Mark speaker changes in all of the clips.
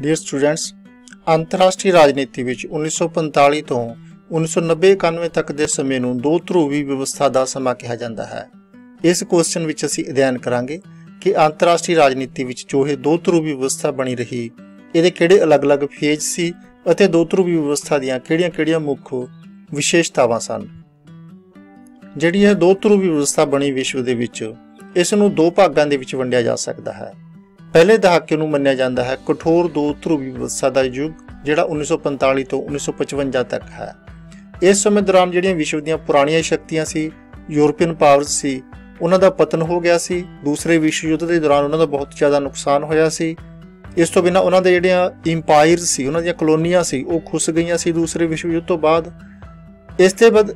Speaker 1: Dear students, ਅੰਤਰਰਾਸ਼ਟਰੀ ਰਾਜਨੀਤੀ ਵਿੱਚ 1945 ਤੋਂ 1990-91 ਤੱਕ ਦੇ ਸਮੇਂ ਨੂੰ ਦੋ ਧਰੂਵੀ ਵਿਵਸਥਾ ਦਾ ਸਮਾਂ ਕਿਹਾ ਜਾਂਦਾ ਹੈ। ਇਸ ਕੁਐਸਚਨ ਵਿੱਚ ਅਸੀਂ ਅਧਿਐਨ ਕਰਾਂਗੇ ਕਿ ਅੰਤਰਰਾਸ਼ਟਰੀ ਰਾਜਨੀਤੀ ਵਿੱਚ ਜੋ ਇਹ ਦੋ ਧਰੂਵੀ ਵਿਵਸਥਾ ਬਣੀ ਰਹੀ, ਇਹਦੇ ਕਿਹੜੇ ਅਲੱਗ-ਅਲੱਗ ਫੇਜ਼ ਸੀ ਅਤੇ ਦੋ ਧਰੂਵੀ ਵਿਵਸਥਾ ਦੀਆਂ ਕਿਹੜੀਆਂ-ਕਿਹੜੀਆਂ ਮੁੱਖ ਵਿਸ਼ੇਸ਼ਤਾਵਾਂ ਸਨ। ਜਿਹੜੀ ਇਹ ਦੋ ਧਰੂਵੀ ਵਿਵਸਥਾ ਬਣੀ ਵਿਸ਼ਵ ਦੇ ਵਿੱਚ, ਇਸ ਨੂੰ ਦੋ ਭਾਗਾਂ ਦੇ ਵਿੱਚ ਵੰਡਿਆ ਜਾ ਸਕਦਾ ਹੈ। ਪਹਿਲੇ ਦਹਾਕੇ ਨੂੰ ਮੰਨਿਆ ਜਾਂਦਾ ਹੈ ਕਠੋਰ ਦੋ ਧਰੂਵੀ ਵਿਵਸਥਾ ਦਾ ਯੁੱਗ, ਜਿਹੜਾ 1945 ਤੋਂ 1955 ਤੱਕ ਹੈ। ਇਸ ਸਮੇਂ ਦੌਰਾਨ ਜਿਹੜੀਆਂ ਵਿਸ਼ਵ ਦੀਆਂ ਪੁਰਾਣੀਆਂ ਸ਼ਕਤੀਆਂ ਸੀ, ਯੂਰਪੀਅਨ ਪਾਵਰਸ ਸੀ, ਉਹਨਾਂ ਦਾ ਪਤਨ ਹੋ ਗਿਆ ਸੀ। ਦੂਸਰੇ ਵਿਸ਼ਵ ਯੁੱਧ ਦੇ ਦੌਰਾਨ ਉਹਨਾਂ ਦਾ ਬਹੁਤ ਜ਼ਿਆਦਾ ਨੁਕਸਾਨ ਹੋਇਆ ਸੀ। ਇਸ ਤੋਂ ਬਿਨਾਂ ਉਹਨਾਂ ਦੇ ਜਿਹੜੀਆਂ ਇੰਪਾਇਰ ਸੀ, ਉਹਨਾਂ ਦੀਆਂ ਕਲੋਨੀਆਂ ਸੀ, ਉਹ ਖੁੱਸ ਗਈਆਂ ਸੀ ਦੂਸਰੇ ਵਿਸ਼ਵ ਯੁੱਧ ਤੋਂ ਬਾਅਦ। ਇਸ ਤੋਂ ਬਾਅਦ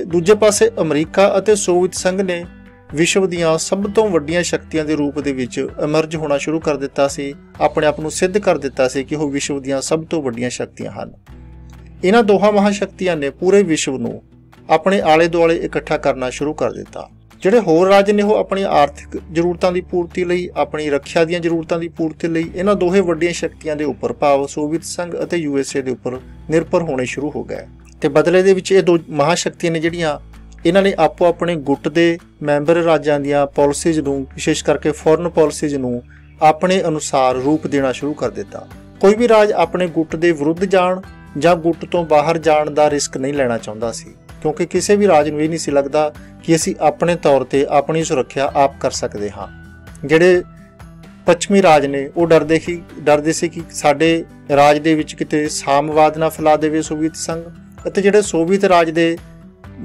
Speaker 1: ਦੂਜੇ ਪਾਸੇ ਅਮਰੀਕਾ ਅਤੇ ਸੋਵੀਅਤ ਸੰਘ ਨੇ ਵਿਸ਼ਵ ਦੀਆਂ ਸਭ ਤੋਂ ਵੱਡੀਆਂ ਸ਼ਕਤੀਆਂ ਦੇ ਰੂਪ ਦੇ ਵਿੱਚ ਇਮਰਜ ਹੋਣਾ ਸ਼ੁਰੂ ਕਰ ਦਿੱਤਾ ਸੀ, ਆਪਣੇ ਆਪ ਨੂੰ ਸਿੱਧ ਕਰ ਦਿੱਤਾ ਸੀ ਕਿ ਉਹ ਵਿਸ਼ਵ ਦੀਆਂ ਸਭ ਤੋਂ ਵੱਡੀਆਂ ਸ਼ਕਤੀਆਂ ਹਨ। ਇਹਨਾਂ ਦੋਹਾਂ ਮਹਾਸ਼ਕਤੀਆਂ ਨੇ ਪੂਰੇ ਵਿਸ਼ਵ ਨੂੰ ਆਪਣੇ ਆਲੇ ਦੁਆਲੇ ਇਕੱਠਾ ਕਰਨਾ ਸ਼ੁਰੂ ਕਰ ਦਿੱਤਾ। ਜਿਹੜੇ ਹੋਰ ਰਾਜ ਨੇ ਉਹ ਆਪਣੀ ਆਰਥਿਕ ਜ਼ਰੂਰਤਾਂ ਦੀ ਪੂਰਤੀ ਲਈ, ਆਪਣੀ ਰੱਖਿਆ ਦੀਆਂ ਜ਼ਰੂਰਤਾਂ ਦੀ ਪੂਰਤੀ ਲਈ ਇਹਨਾਂ ਦੋਹੇ ਵੱਡੀਆਂ ਸ਼ਕਤੀਆਂ ਦੇ ਉੱਪਰ, ਭਾਵ ਸੋਵੀਅਤ ਸੰਘ ਅਤੇ USA ਦੇ ਉੱਪਰ ਨਿਰਭਰ ਹੋਣੇ ਸ਼ੁਰੂ ਹੋ ਗਏ। ਤੇ ਬਦਲੇ ਦੇ ਵਿੱਚ ਇਹ ਦੋ ਮਹਾਸ਼ਕਤੀਆਂ ਨੇ ਜਿਹੜੀਆਂ, ਇਹਨਾਂ ਨੇ ਆਪੋ ਆਪਣੇ ਗੁੱਟ ਦੇ ਮੈਂਬਰ ਰਾਜਾਂ ਦੀਆਂ ਪਾਲਿਸੀਜ਼ ਨੂੰ, ਵਿਸ਼ੇਸ਼ ਕਰਕੇ ਫੋਰਨ ਪਾਲਿਸੀਜ਼ ਨੂੰ ਆਪਣੇ ਅਨੁਸਾਰ ਰੂਪ ਦੇਣਾ ਸ਼ੁਰੂ ਕਰ ਦਿੱਤਾ। ਕੋਈ ਵੀ ਰਾਜ ਆਪਣੇ ਗੁੱਟ ਦੇ ਵਿਰੁੱਧ ਜਾਣ ਜਾਂ ਗੁੱਟ ਤੋਂ ਬਾਹਰ ਜਾਣ ਦਾ ਰਿਸਕ ਨਹੀਂ ਲੈਣਾ ਚਾਹੁੰਦਾ ਸੀ, ਕਿਉਂਕਿ ਕਿਸੇ ਵੀ ਰਾਜ ਨੂੰ ਇਹ ਨਹੀਂ ਸੀ ਲੱਗਦਾ ਕਿ ਅਸੀਂ ਆਪਣੇ ਤੌਰ ਤੇ ਆਪਣੀ ਸੁਰੱਖਿਆ ਆਪ ਕਰ ਸਕਦੇ ਹਾਂ। ਜਿਹੜੇ ਪੱਛਮੀ ਰਾਜ ਨੇ ਉਹ ਡਰਦੇ ਸੀ ਕਿ ਸਾਡੇ ਰਾਜ ਦੇ ਵਿੱਚ ਕਿਤੇ ਸਾਮਵਾਦ ਨਾ ਫੈਲਾ ਦੇਵੇ ਸੋਵੀਅਤ ਸੰਘ, ਅਤੇ ਜਿਹੜੇ ਸੋਵੀਅਤ ਰਾਜ ਦੇ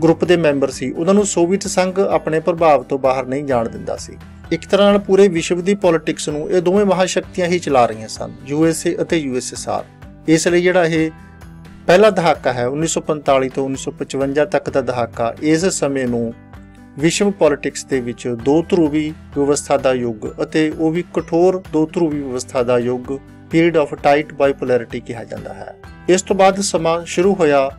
Speaker 1: ਗਰੁੱਪ ਦੇ ਮੈਂਬਰ ਸੀ ਉਹਨਾਂ ਨੂੰ ਸੋਵੀਅਤ ਸੰਘ ਆਪਣੇ ਪ੍ਰਭਾਵ ਤੋਂ ਬਾਹਰ ਨਹੀਂ ਜਾਣ ਦਿੰਦਾ ਸੀ। ਇੱਕ ਤਰ੍ਹਾਂ ਨਾਲ ਪੂਰੇ ਵਿਸ਼ਵ ਦੀ ਪੋਲਿਟਿਕਸ ਨੂੰ ਇਹ ਦੋਵੇਂ ਮਹਾਸ਼ਕਤੀਆਂ ਹੀ ਚਲਾ ਰਹੀਆਂ ਸਨ, USA ਅਤੇ USSR। ਇਸ ਲਈ ਜਿਹੜਾ ਇਹ ਪਹਿਲਾ ਦਹਾਕਾ ਹੈ 1945 ਤੋਂ 1955 ਤੱਕ ਦਾ ਦਹਾਕਾ, ਇਸ ਸਮੇਂ ਨੂੰ ਵਿਸ਼ਵ ਪੋਲਿਟਿਕਸ ਦੇ ਵਿੱਚ ਦੋ ਧਰੂਵੀ ਵਿਵਸਥਾ ਦਾ ਯੁੱਗ ਅਤੇ ਉਹ ਵੀ ਕਠੋਰ ਦੋ ਧਰੂਵੀ ਵਿਵਸਥਾ ਦਾ ਯੁੱਗ, ਪੀਰੀਅਡ ਆਫ ਟਾਈਟ ਬਾਈਪੋਲੈਰਿਟੀ ਕਿਹਾ ਜਾਂਦਾ ਹੈ। ਇਸ ਤੋਂ ਬਾਅਦ ਸਮਾਂ ਸ਼ੁਰੂ ਹੋਇਆ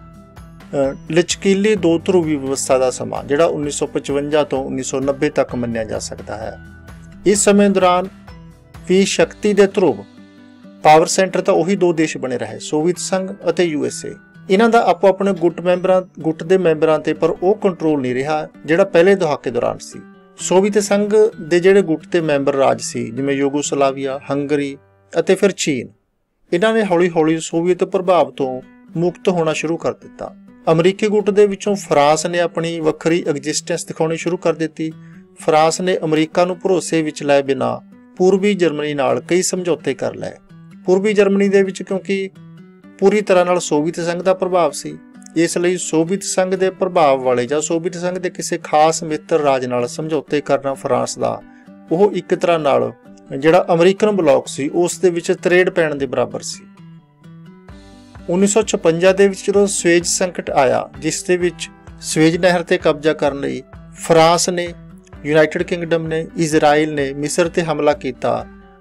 Speaker 1: ਲਚਕੀਲੀ ਦੋ ਧਰੂਵੀ ਵਿਵਸਥਾ ਦਾ ਸਮਾਂ, ਜਿਹੜਾ 1955 ਤੋਂ 1990 ਤੱਕ ਮੰਨਿਆ ਜਾ ਸਕਦਾ ਹੈ। ਇਸ ਸਮੇਂ ਦੌਰਾਨ ਵੀ ਸ਼ਕਤੀ ਦੇ ਧਰੁਵ, ਪਾਵਰ ਸੈਂਟਰ ਤਾਂ ਉਹੀ ਦੋ ਦੇਸ਼ ਬਣੇ ਰਹੇ, ਸੋਵੀਅਤ ਸੰਘ ਅਤੇ USA। ਇਹਨਾਂ ਦਾ ਆਪੋ ਆਪਣੇ ਗੁੱਟ ਦੇ ਮੈਂਬਰਾਂ ਤੇ ਪਰ ਉਹ ਕੰਟਰੋਲ ਨਹੀਂ ਰਿਹਾ ਜਿਹੜਾ ਪਹਿਲੇ ਦਹਾਕੇ ਦੌਰਾਨ ਸੀ। ਸੋਵੀਅਤ ਸੰਘ ਦੇ ਜਿਹੜੇ ਗੁੱਟ ਦੇ ਮੈਂਬਰ ਰਾਜ ਸੀ, ਜਿਵੇਂ ਯੂਗੋਸਲਾਵੀਆ, ਹੰਗਰੀ ਅਤੇ ਫਿਰ ਚੀਨ, ਇਹਨਾਂ ਨੇ ਹੌਲੀ-ਹੌਲੀ ਸੋਵੀਅਤ ਪ੍ਰਭਾਵ ਤੋਂ ਮੁਕਤ ਹੋਣਾ ਸ਼ੁਰੂ ਕਰ ਦਿੱਤਾ। ਅਮਰੀਕੀ ਗੁੱਟ ਦੇ ਵਿੱਚੋਂ ਫਰਾਂਸ ਨੇ ਆਪਣੀ ਵੱਖਰੀ ਐਗਜ਼ਿਸਟੈਂਸ ਦਿਖਾਉਣੀ ਸ਼ੁਰੂ ਕਰ ਦਿੱਤੀ। ਫਰਾਂਸ ਨੇ ਅਮਰੀਕਾ ਨੂੰ ਭਰੋਸੇ ਵਿੱਚ ਲਏ ਬਿਨਾਂ ਪੂਰਬੀ ਜਰਮਨੀ ਨਾਲ ਕਈ ਸਮਝੌਤੇ ਕਰ ਲਏ। ਪੂਰਬੀ ਜਰਮਨੀ ਦੇ ਵਿੱਚ ਕਿਉਂਕਿ ਪੂਰੀ ਤਰ੍ਹਾਂ ਨਾਲ ਸੋਵੀਅਤ ਸੰਘ ਦਾ ਪ੍ਰਭਾਵ ਸੀ, ਇਸ ਲਈ ਸੋਵੀਅਤ ਸੰਘ ਦੇ ਪ੍ਰਭਾਵ ਵਾਲੇ ਜਾਂ ਸੋਵੀਅਤ ਸੰਘ ਦੇ ਕਿਸੇ ਖਾਸ ਮਿੱਤਰ ਰਾਜ ਨਾਲ ਸਮਝੌਤੇ ਕਰਨਾ ਫਰਾਂਸ ਦਾ, ਉਹ ਇੱਕ ਤਰ੍ਹਾਂ ਨਾਲ ਜਿਹੜਾ ਅਮਰੀਕਨ ਬਲਾਕ ਸੀ ਉਸ ਦੇ ਵਿੱਚ ਤਰੇੜ ਪੈਣ ਦੇ ਬਰਾਬਰ ਸੀ। 1956 ਦੇ ਵਿੱਚ ਜਦੋਂ ਸਵੇਜ ਸੰਕਟ ਆਇਆ, ਜਿਸ ਦੇ ਵਿੱਚ ਸਵੇਜ ਨਹਿਰ ਤੇ ਕਬਜ਼ਾ ਕਰਨ ਲਈ ਫਰਾਂਸ ਨੇ, ਯੂਨਾਈਟਿਡ ਕਿੰਗਡਮ ਨੇ, ਇਜ਼ਰਾਈਲ ਨੇ ਮਿਸਰ ਤੇ ਹਮਲਾ ਕੀਤਾ,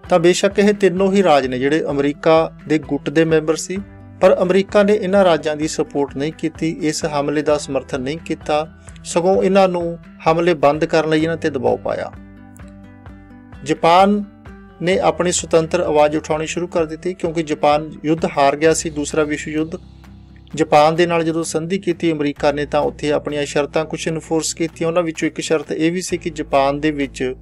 Speaker 1: ਤਾਂ ਬੇਸ਼ੱਕ ਇਹ ਤਿੰਨੋਂ ਹੀ ਰਾਜ ਨੇ ਜਿਹੜੇ ਅਮਰੀਕਾ ਦੇ ਗੁੱਟ ਦੇ ਮੈਂਬਰ ਸੀ, ਪਰ ਅਮਰੀਕਾ ਨੇ ਇਹਨਾਂ ਰਾਜਾਂ ਦੀ ਸਪੋਰਟ ਨਹੀਂ ਕੀਤੀ, ਇਸ ਹਮਲੇ ਦਾ ਸਮਰਥਨ ਨਹੀਂ ਕੀਤਾ, ਸਗੋਂ ਇਹਨਾਂ ਨੂੰ ਹਮਲੇ ਬੰਦ ਕਰਨ ਲਈ ਇਹਨਾਂ ਤੇ ਦਬਾਅ ਪਾਇਆ। ਜਾਪਾਨ ਨੇ ਆਪਣੀ ਸੁਤੰਤਰ ਆਵਾਜ਼ ਉਠਾਉਣੀ ਸ਼ੁਰੂ ਕਰ ਦਿੱਤੀ, ਕਿਉਂਕਿ ਜਾਪਾਨ ਯੁੱਧ ਹਾਰ ਗਿਆ ਸੀ, ਦੂਸਰਾ ਵਿਸ਼ਵ ਯੁੱਧ। ਜਾਪਾਨ ਦੇ ਨਾਲ ਜਦੋਂ ਸੰਧੀ ਕੀਤੀ ਅਮਰੀਕਾ ਨੇ, ਤਾਂ ਉੱਥੇ ਆਪਣੀਆਂ ਸ਼ਰਤਾਂ ਕੁਝ ਇਨਫੋਰਸ ਕੀਤੀਆਂ। ਉਹਨਾਂ ਵਿੱਚੋਂ ਇੱਕ ਸ਼ਰਤ ਇਹ ਵੀ ਸੀ ਕਿ ਜਾਪਾਨ ਦੇ ਵਿੱਚ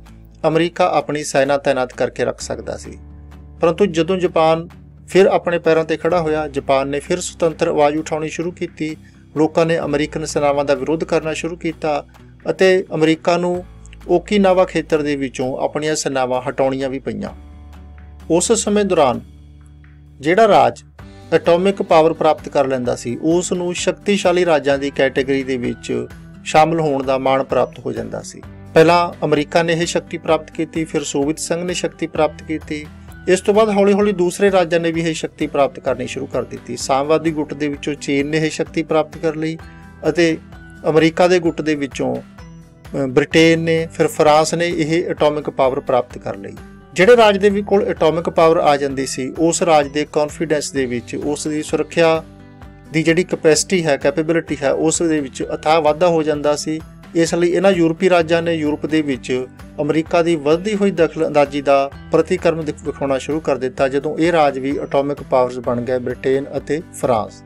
Speaker 1: ਅਮਰੀਕਾ ਆਪਣੀ ਸੈਨਾ ਤਾਇਨਾਤ ਕਰਕੇ ਰੱਖ ਸਕਦਾ ਸੀ। ਪਰੰਤੂ ਜਦੋਂ ਜਾਪਾਨ ਫਿਰ ਆਪਣੇ ਪੈਰਾਂ ਤੇ ਖੜਾ ਹੋਇਆ, ਜਾਪਾਨ ਨੇ ਫਿਰ ਸੁਤੰਤਰ ਆਵਾਜ਼ ਉਠਾਉਣੀ ਸ਼ੁਰੂ ਕੀਤੀ। ਲੋਕਾਂ ਨੇ ਅਮਰੀਕਨ ਸੈਨਾਵਾਂ ਦਾ ਵਿਰੋਧ ਕਰਨਾ ਸ਼ੁਰੂ ਕੀਤਾ ਅਤੇ ਅਮਰੀਕਾ ਨੂੰ ਓਕੀਨਾਵਾ ਖੇਤਰ ਦੇ ਵਿੱਚੋਂ ਆਪਣੀਆਂ ਸੈਨਾਵਾਂ ਹਟਾਉਣੀਆਂ ਵੀ ਪਈਆਂ। ਉਸ ਸਮੇਂ ਦੌਰਾਨ ਜਿਹੜਾ ਰਾਜ ਐਟੋਮਿਕ ਪਾਵਰ ਪ੍ਰਾਪਤ ਕਰ ਲੈਂਦਾ ਸੀ, ਉਸ ਨੂੰ ਸ਼ਕਤੀਸ਼ਾਲੀ ਰਾਜਾਂ ਦੀ ਕੈਟੇਗਰੀ ਦੇ ਵਿੱਚ ਸ਼ਾਮਲ ਹੋਣ ਦਾ ਮਾਣ ਪ੍ਰਾਪਤ ਹੋ ਜਾਂਦਾ ਸੀ। ਪਹਿਲਾਂ ਅਮਰੀਕਾ ਨੇ ਇਹ ਸ਼ਕਤੀ ਪ੍ਰਾਪਤ ਕੀਤੀ, ਫਿਰ ਸੋਵੀਅਤ ਸੰਘ ਨੇ ਸ਼ਕਤੀ ਪ੍ਰਾਪਤ ਕੀਤੀ। ਇਸ ਤੋਂ ਬਾਅਦ ਹੌਲੀ-ਹੌਲੀ ਦੂਸਰੇ ਰਾਜਾਂ ਨੇ ਵੀ ਇਹ ਸ਼ਕਤੀ ਪ੍ਰਾਪਤ ਕਰਨੀ ਸ਼ੁਰੂ ਕਰ ਦਿੱਤੀ। ਸਾਮਵਾਦੀ ਗੁੱਟ ਦੇ ਵਿੱਚੋਂ ਚੀਨ ਨੇ ਇਹ ਸ਼ਕਤੀ ਪ੍ਰਾਪਤ ਕਰ ਲਈ ਅਤੇ ਅਮਰੀਕਾ ਦੇ ਗੁੱਟ ਦੇ ਵਿੱਚੋਂ ਬ੍ਰਿਟੇਨ ਨੇ, ਫਿਰ ਫਰਾਂਸ ਨੇ ਇਹ ਐਟੋਮਿਕ ਪਾਵਰ ਪ੍ਰਾਪਤ ਕਰ ਲਈ। ਜਿਹੜੇ ਰਾਜ ਦੇ ਵੀ ਕੋਲ ਐਟੋਮਿਕ ਪਾਵਰ ਆ ਜਾਂਦੀ ਸੀ, ਉਸ ਰਾਜ ਦੇ ਕੌਨਫੀਡੈਂਸ ਦੇ ਵਿੱਚ, ਉਸ ਦੀ ਸੁਰੱਖਿਆ ਦੀ ਜਿਹੜੀ ਕੈਪੈਸਿਟੀ ਹੈ, ਕੈਪੇਬਿਲਿਟੀ ਹੈ, ਉਸ ਦੇ ਵਿੱਚ ਅਥਾਹ ਵਾਧਾ ਹੋ ਜਾਂਦਾ ਸੀ ਇਸ ਲਈ ਇਹਨਾਂ ਯੂਰਪੀ ਰਾਜਾਂ ਨੇ ਯੂਰਪ ਦੇ ਵਿੱਚ ਅਮਰੀਕਾ ਦੀ ਵੱਧਦੀ ਹੋਈ ਦਖਲਅੰਦਾਜ਼ੀ ਦਾ ਪ੍ਰਤੀਕਰਮ ਵਿਖਾਉਣਾ ਸ਼ੁਰੂ ਕਰ ਦਿੱਤਾ ਜਦੋਂ ਇਹ ਰਾਜ ਵੀ ਐਟੋਮਿਕ ਪਾਵਰਸ ਬਣ ਗਏ, ਬ੍ਰਿਟੇਨ ਅਤੇ ਫਰਾਂਸ।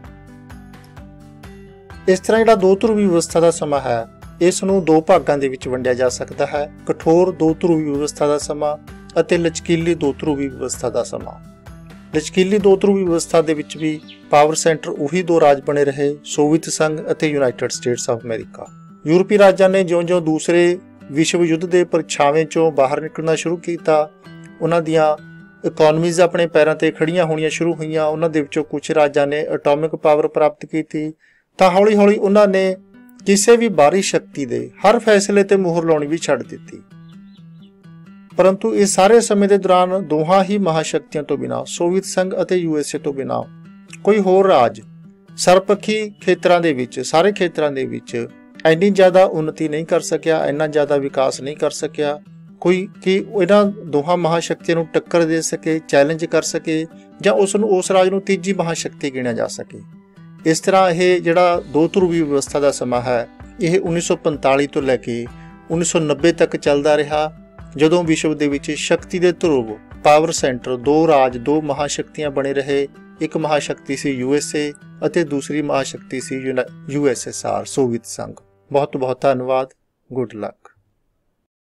Speaker 1: ਇਸ ਤਰ੍ਹਾਂ ਜਿਹੜਾ ਦੋ ਧਰੂਵੀ ਵਿਵਸਥਾ ਦਾ ਸਮਾਂ ਹੈ ਇਸ ਨੂੰ ਦੋ ਭਾਗਾਂ ਦੇ ਵਿੱਚ ਵੰਡਿਆ ਜਾ ਸਕਦਾ ਹੈ, ਕਠੋਰ ਦੋ ਧਰੂਵੀ ਵਿਵਸਥਾ ਦਾ ਸਮਾਂ ਅਤੇ ਲਚਕੀਲੀ ਦੋ ਧਰੂਵੀ ਵਿਵਸਥਾ ਦਾ ਸਮਾਂ। ਲਚਕੀਲੀ ਦੋ ਧਰੂਵੀ ਵਿਵਸਥਾ ਦੇ ਵਿੱਚ ਵੀ ਪਾਵਰ ਸੈਂਟਰ ਉਹੀ ਦੋ ਰਾਜ ਬਣੇ ਰਹੇ, ਸੋਵੀਅਤ ਸੰਘ ਅਤੇ ਯੂਨਾਈਟਿਡ ਸਟੇਟਸ ਆਫ ਅਮਰੀਕਾ। ਯੂਰਪੀ ਰਾਜਾਂ ਨੇ ਜਿਉਂ-ਜਿਉਂ ਦੂਸਰੇ ਵਿਸ਼ਵ ਯੁੱਧ ਦੇ ਪਰਛਾਵੇਂ ਚੋਂ ਬਾਹਰ ਨਿਕਲਣਾ ਸ਼ੁਰੂ ਕੀਤਾ, ਉਹਨਾਂ ਦੀਆਂ ਇਕਨੋਮੀਜ਼ ਆਪਣੇ ਪੈਰਾਂ ਤੇ ਖੜੀਆਂ ਹੋਣੀਆਂ ਸ਼ੁਰੂ ਹੋਈਆਂ। ਉਹਨਾਂ ਦੇ ਵਿੱਚੋਂ ਕੁਝ ਰਾਜਾਂ ਨੇ ਐਟੋਮਿਕ ਪਾਵਰ ਪ੍ਰਾਪਤ ਕੀਤੀ ਤਾਂ ਹੌਲੀ-ਹੌਲੀ ਉਹਨਾਂ ਨੇ ਕਿਸੇ ਵੀ ਬਾਹਰੀ ਸ਼ਕਤੀ ਦੇ ਹਰ ਫੈਸਲੇ ਤੇ ਮੁਹਰ ਲਾਉਣੀ ਵੀ ਛੱਡ ਦਿੱਤੀ। ਪਰੰਤੂ ਇਸ ਸਾਰੇ ਸਮੇਂ ਦੇ ਦੌਰਾਨ ਦੋਹਾਂ ਹੀ ਮਹਾਸ਼ਕਤੀਆਂ ਤੋਂ ਬਿਨਾਂ, ਸੋਵੀਅਤ ਸੰਘ ਅਤੇ USA ਤੋਂ ਬਿਨਾਂ, ਕੋਈ ਹੋਰ ਰਾਜ ਸਰਬਪੱਖੀ ਖੇਤਰਾਂ ਦੇ ਵਿੱਚ, ਸਾਰੇ ਖੇਤਰਾਂ ਦੇ ਵਿੱਚ ਇੰਨੀ ਜ਼ਿਆਦਾ ਉੱਨਤੀ ਨਹੀਂ ਕਰ ਸਕਿਆ, ਇੰਨਾ ਜ਼ਿਆਦਾ ਵਿਕਾਸ ਨਹੀਂ ਕਰ ਸਕਿਆ ਕੋਈ ਕਿ ਇਹਨਾਂ ਦੋਹਾਂ ਮਹਾਸ਼ਕਤੀਆਂ ਨੂੰ ਟੱਕਰ ਦੇ ਸਕੇ, ਚੈਲੰਜ ਕਰ ਸਕੇ ਜਾਂ ਉਸ ਰਾਜ ਨੂੰ ਤੀਜੀ ਮਹਾਸ਼ਕਤੀ ਗਿਣਿਆ ਜਾ ਸਕੇ। ਇਸ ਤਰ੍ਹਾਂ ਇਹ ਜਿਹੜਾ ਦੋ ਧਰੂਵੀ ਵਿਵਸਥਾ ਦਾ ਸਮਾਂ ਹੈ ਇਹ 1945 ਤੋਂ ਲੈ ਕੇ 1990 ਤੱਕ ਚੱਲਦਾ ਰਿਹਾ, ਜਦੋਂ ਵਿਸ਼ਵ ਦੇ ਵਿੱਚ ਸ਼ਕਤੀ ਦੇ ਧਰੁਵ ਪਾਵਰ ਸੈਂਟਰ ਦੋ ਰਾਜ, ਦੋ ਮਹਾਸ਼ਕਤੀਆਂ ਬਣੇ ਰਹੇ। ਇੱਕ ਮਹਾਸ਼ਕਤੀ ਸੀ USA ਅਤੇ ਦੂਸਰੀ ਮਹਾਸ਼ਕਤੀ ਸੀ USSR, ਸੋਵੀਅਤ ਸੰਘ। ਬਹੁਤ ਬਹੁਤ ਧੰਨਵਾਦ। Good luck.